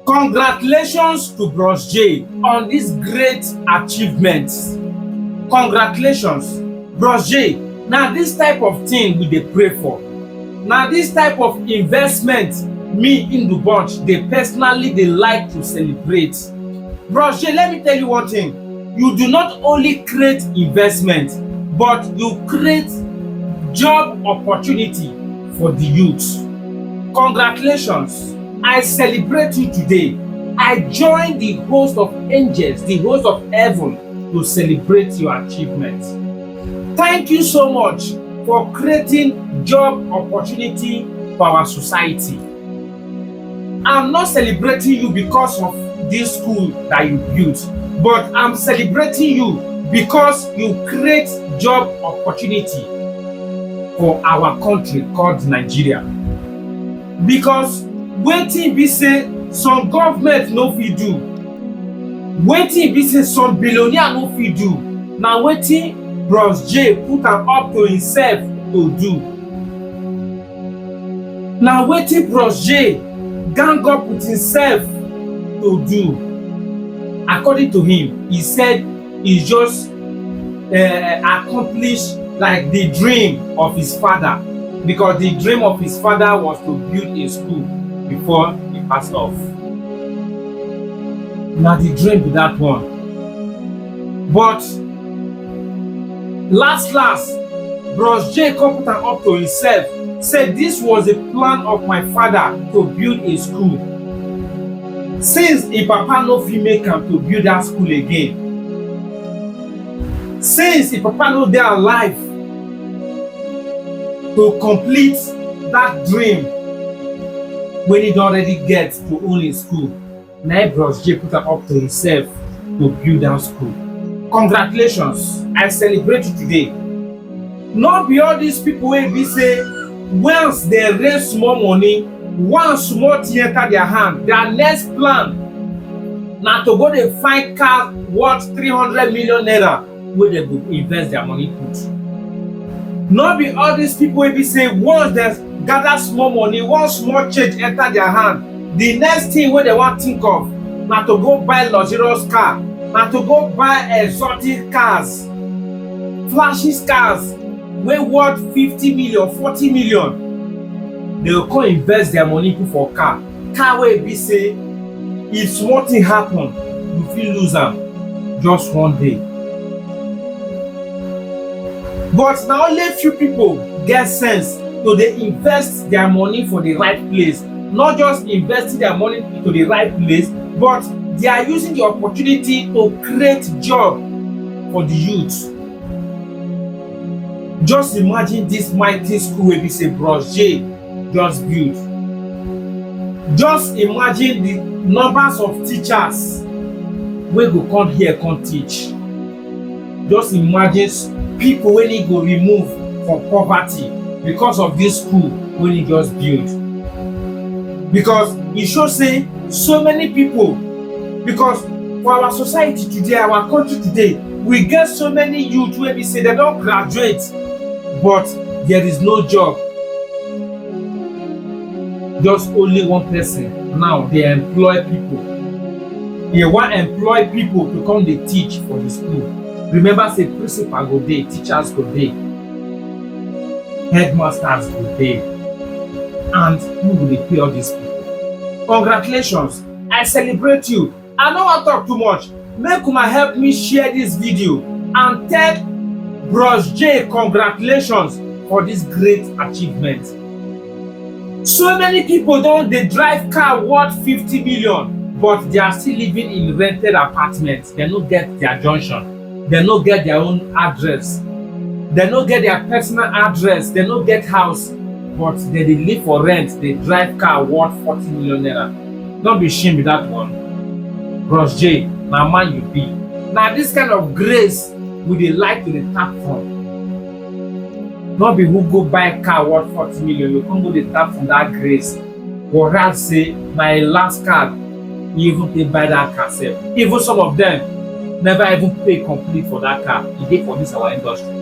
Congratulations to Bros J on this great achievement. Congratulations, Bros J. Now this type of thing we dey pray for. Now this type of investment me in the bunch they personally they like to celebrate. Bros J, let me tell you one thing. You do not only create investment, but you create job opportunity for the youth. Congratulations. I celebrate you today. I join the host of angels, the host of heaven, to celebrate your achievement. Thank you so much for creating job opportunity for our society. I'm not celebrating you because of this school that you built, but I'm celebrating you because you create job opportunity for our country called Nigeria. Because wetin be say some government no fit do, wetin be say some billionaire no fit do, na wetin Bros J put am up to himself to do. Na wetin Bros J gang up with himself to do. According to him, he said he just accomplished like the dream of his father, because the dream of his father was to build a school before he passed off. Na the dream be that one. But last Bros J come put am up to himself, say this was a plan of my father to build a school. Since him papa no fit make am to build that school again, since him papa no dey alive to complete that dream when he don already get to own his school, na Bros J put am up to himself to build that school. Congratulations, I celebrate you today. No be all these people wey be say once they raise small money, once small thing enter their hand, their next plan na to go dey find car worth 300 million naira wey dem go invest their money put. No be all these people wey be say once dem gather small money, one small change enter their hand, the next thing wey dem wan think of na to go buy luxurious car, na to go buy exotic cars, flashy cars wey worth 50 million, 40 million. They go come invest their money put for car wey be say if small thing happen, you fit lose am just one day. But na only few people get sense to dey invest their money for the right place, not just investing their money into the right place, but they are using the opportunity to create job for the youth. Just imagine this mighty school wey be say Bros J just build. Just imagine the numbers of teachers wey go come here come teach. Just imagine people wey he go remove from poverty because of this school wey he just build. Because e show say so many people, because for our society today, our country today, we get so many youth wey be say they don graduate but there is no job. Just only one person now dey employ people. They wan employ people to come dey teach for the school. Remember say principal go dey, teachers go dey, headmasters go dey, and who go dey pay all these people? Congratulations, I celebrate you. I no wan talk too much. Make una help me share this video and tell Bros J congratulations for this great achievement. So many people don dey drive car worth 50 million, but they are still living in rented apartments. They no get their junction, they no get their own address, they no get their personal address, they no get house, but they dey live for rent. They drive car worth 40 million naira. Don't be shame with that one. Bros J, na man you be. Na this kind of grace we dey like to dey tap from. No be who go buy car worth 40 million, you come go dey tap from that grace. Whereas say my last card, you even pay buy that car sef. Even some of them never even pay complete for that car. E dey for this our industry.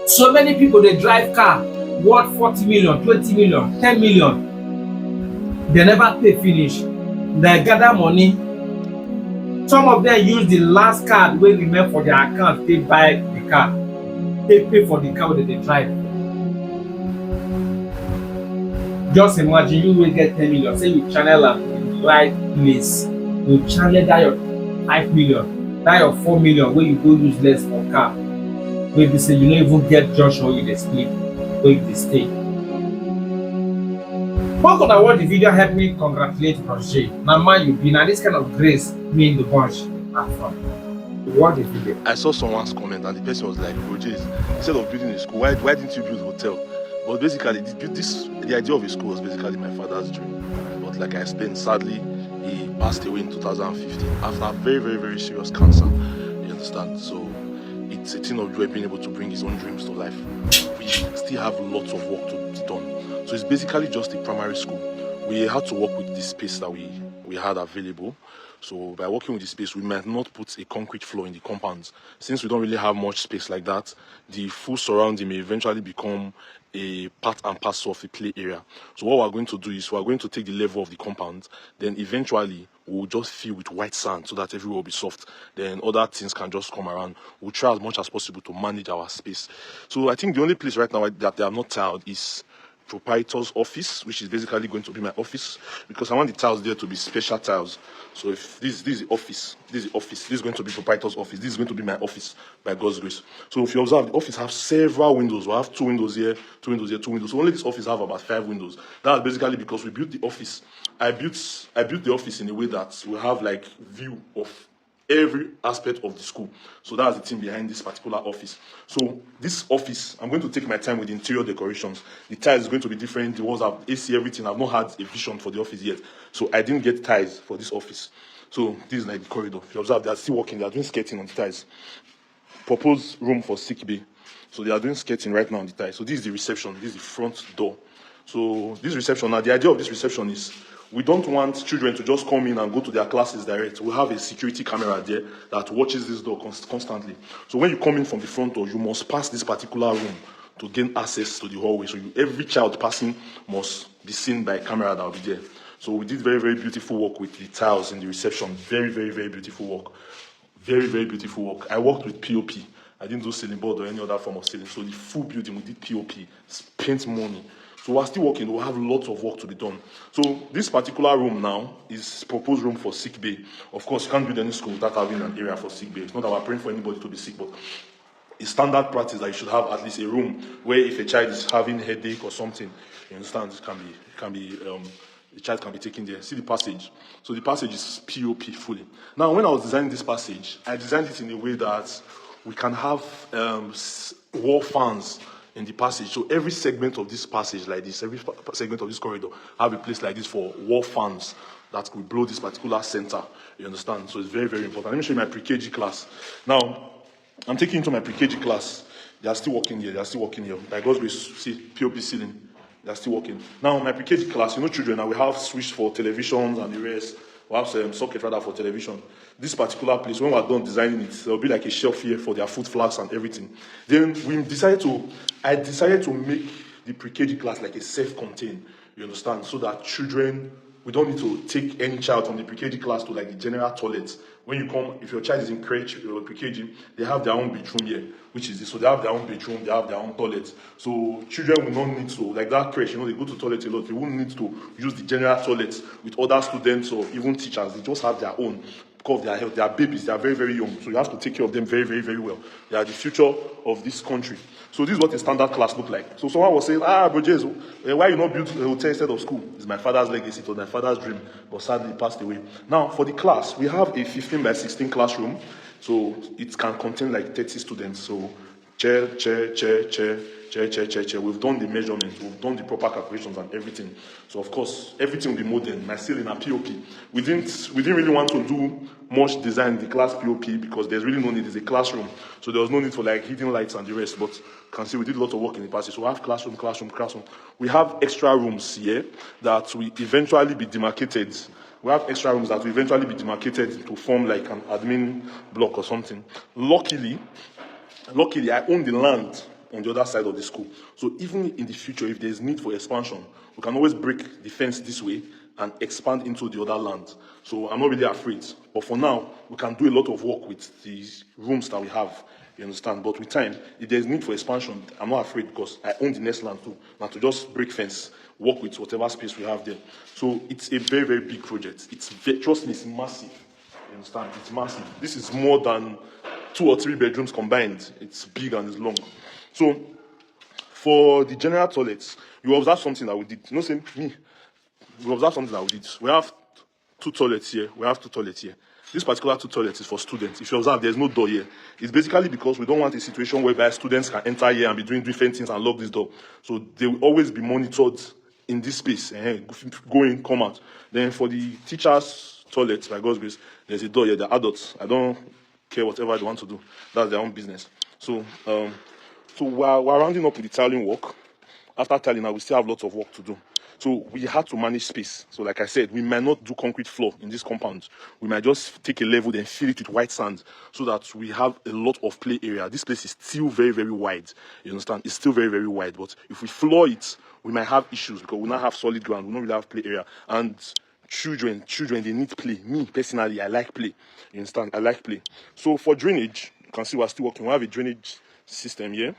So many people dey drive car worth 40 million, 20 million, 10 million. They never pay finish. They gather money. Some of them use the last card wey remain for their account take buy the car, take pay for the car wey dem dey drive. Just imagine you wey get 10 million, say you channel am to the right place, you channel that your 5 million, that your 4 million wey you go use less for car, wey be say you no even get junction wey you dey sleep, wey you dey stay. Make una watch the video, help me congratulate Bros J. Na man you be, na this kind of grace me in the bunch are from. Watch the video. I saw someone's comment and the person was like, Bro JAYS, instead of building a school, why didn't you build a hotel? But basically, the idea of a school was basically my father's dream. But like I explained, sadly, he passed away in 2015 after very, very, very serious cancer. You understand? So it's a thing of joy being able to bring his own dreams to life. We still have lots of work to be done. So it's basically just a primary school. We had to work with the space that we had available. So by working with the space, we might not put a concrete floor in the compounds. Since we don't really have much space like that, the full surrounding may eventually become a part and parcel of the play area. So what we're going to do is we're going to take the level of the compound, then eventually we'll just fill with white sand so that everywhere will be soft. Then other things can just come around. We'll try as much as possible to manage our space. So I think the only place right now that they have not tiled is proprietor's office, which is basically going to be my office, because I want the tiles there to be special tiles. So if this is the office, this is going to be proprietor's office, this is going to be my office by God's grace. So if you observe, the office has several windows. We have 2 windows here, 2 windows here, 2 windows. So only this office have about 5 windows. That's basically because we built the office. I built the office in a way that we have like view of every aspect of the school. So that's the team behind this particular office. So this office, I'm going to take my time with the interior decorations. The tiles is going to be different. The walls have AC, everything. I've not had a vision for the office yet. So I didn't get tiles for this office. So this is like the corridor. If you observe, they are still working. They are doing skirting on the tiles. Proposed room for sick bay. So they are doing skirting right now on the tiles. So this is the reception. This is the front door. So this reception, now the idea of this reception is we don't want children to just come in and go to their classes direct. We have a security camera there that watches this door constantly. So when you come in from the front door, you must pass this particular room to gain access to the hallway. So every child passing must be seen by a camera that will be there. So we did very, very beautiful work with the tiles in the reception. Very, very, very beautiful work. Very, very beautiful work. I worked with POP. I didn't do ceiling board or any other form of ceiling. So the full building, we did POP, spent money. So we're still working. We'll have lots of work to be done. So this particular room now is proposed room for sick bay. Of course, you can't build any school without having an area for sick bay. It's not that we're praying for anybody to be sick, but it's standard practice that you should have at least a room where if a child is having headache or something, you understand, the child can be taken there. See the passage. So the passage is POP fully. Now, when I was designing this passage, I designed it in a way that we can have wall fans in the passage. So every segment of this passage like this, every segment of this corridor have a place like this for wall fans that will blow this particular center. You understand? So it's very, very important. Let me show you my pre-KG class. Now, I'm taking you to my pre-KG class. They are still working here. They are still working here. By God's grace, see, POP ceiling. They are still working. Now, my pre-KG class, you know, children, now we have switch for televisions and the rest. We have some socket rather for television. This particular place, when we're done designing it, there'll be like a shelf here for their food flags and everything. Then I decided to make the pre-KG class like a self-contained, you understand, so that children, we don't need to take any child from the pre-KG class to like the general toilets. When you come, if your child is in crèche or pre-KG, they have their own bedroom here, which is this. So they have their own bedroom, they have their own toilet. So children will not need to, like that crèche, you know, they go to toilet a lot. They won't need to use the general toilets with other students or even teachers. They just have their own. Because of their health, they are babies, they are very, very young. So you have to take care of them very, very, very well. They are the future of this country. So this is what a standard class look like. So someone was saying, Bro JAYS, why you not build a hotel instead of school? It's my father's legacy, it was my father's dream, but sadly he passed away. Now, for the class, we have a 15 by 16 classroom. So it can contain like 30 students. So chair. We've done the measurements, we've done the proper calculations and everything. So of course, everything will be modern. My ceiling and POP. We didn't really want to do much design in the class POP because there's really no need. It's a classroom, so there was no need for like hidden lights and the rest. But you can see we did a lot of work in the passage. So we have classroom. We have extra rooms here that will eventually be demarcated. We have extra rooms that will eventually be demarcated to form like an admin block or something. Luckily, I own the land on the other side of the school. So even in the future, if there's need for expansion, we can always break the fence this way and expand into the other land. So I'm not really afraid. But for now, we can do a lot of work with these rooms that we have. You understand? But with time, if there's need for expansion, I'm not afraid because I own the next land too. Now to just break fence, work with whatever space we have there. So it's a very, very big project. Trust me, it's massive. You understand? It's massive. This is more than 2 or 3 bedrooms combined. It's big and it's long. So for the general toilets, you observe something that we did. You know, say me. We observe something that we did. We have 2 toilets here. We have 2 toilets here. This particular 2 toilets is for students. If you observe, there's no door here. It's basically because we don't want a situation whereby students can enter here and be doing different things and lock this door. So they will always be monitored in this space. Go in, come out. Then for the teachers' toilets, by God's grace, there's a door here. They're adults. I don't care whatever they want to do. That's their own business. So we're rounding up with the tiling work. After tiling, now we still have lots of work to do. So we had to manage space. So like I said, we might not do concrete floor in this compound. We might just take a level, then fill it with white sand so that we have a lot of play area. This place is still very, very wide. You understand? It's still very, very wide. But if we floor it, we might have issues because we not have solid ground. We don't really have play area. And children, they need play. Me, personally, I like play. You understand? I like play. So for drainage, you can see we're still working. We have a drainage system here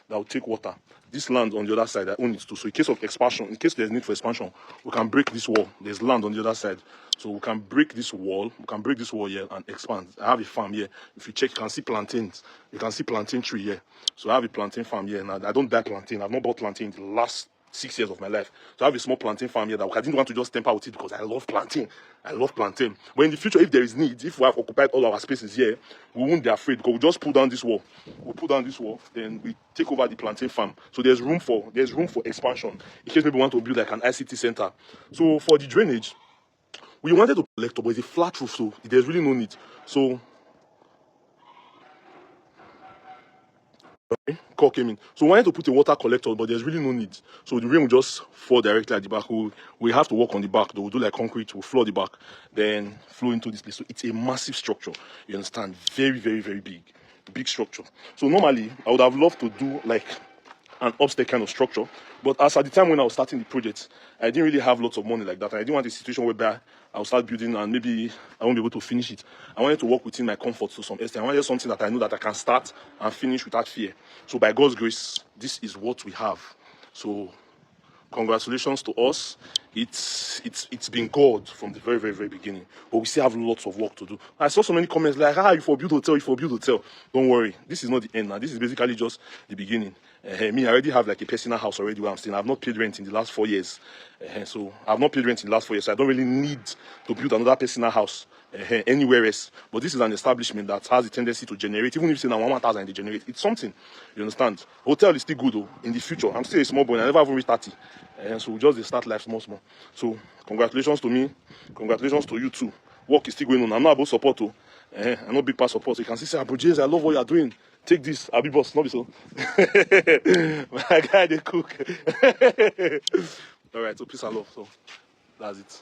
that will take water. This land on the other side, I own it too. So in case of expansion, in case there's need for expansion, we can break this wall. There's land on the other side. So we can break this wall. We can break this wall here and expand. I have a farm here. If you check, you can see plantains. You can see plantain tree here. So I have a plantain farm here. Now I don't buy plantain. I've not bought plantain in the last 6 years of my life. So I have a small plantain farm here that I didn't want to just temper with it because I love plantain. I love plantain. But in the future, if there is need, if we have occupied all our spaces here, we won't be afraid because we just pull down this wall. We pull down this wall, then we take over the plantain farm. So there's room for expansion in case maybe we want to build like an ICT center. So for the drainage, we wanted to collect, but it's a flat roof, so there's really no need. So call came in. So we wanted to put a water collector, but there's really no need. So the rain will just fall directly at the back. We have to work on the back. We'll do like concrete, we'll floor the back, then flow into this place. So it's a massive structure. You understand? Very, very, very big. Big structure. So normally, I would have loved to do like an upstairs kind of structure. But as at the time when I was starting the project, I didn't really have lots of money like that. I didn't want a situation whereby I'll start building and maybe I won't be able to finish it. I wanted to work within my comfort to some extent. I wanted something that I know that I can start and finish without fear. So by God's grace, this is what we have. So congratulations to us. It's been God from the very, very, very beginning. But we still have lots of work to do. I saw so many comments like, you for build hotel, you for build hotel. Don't worry. This is not the end now. This is basically just the beginning. Me, I already have like a personal house already where I'm staying. I've not paid rent in the last 4 years. So I've not paid rent in the last 4 years. So I don't really need to build another personal house anywhere else. But this is an establishment that has a tendency to generate. Even if you say now 1,000 they generate, it's something. You understand? Hotel is still good though. In the future, I'm still a small boy. I never even reach 30. So we just start life small. So congratulations to me. Congratulations to you too. Work is still going on. I'm not about support too. I'm not big part support. So you can see, Bro JAYS, I love what you are doing. Take this, I'll be boss, not be so. My guy, they cook. All right, so peace and love. So that's it.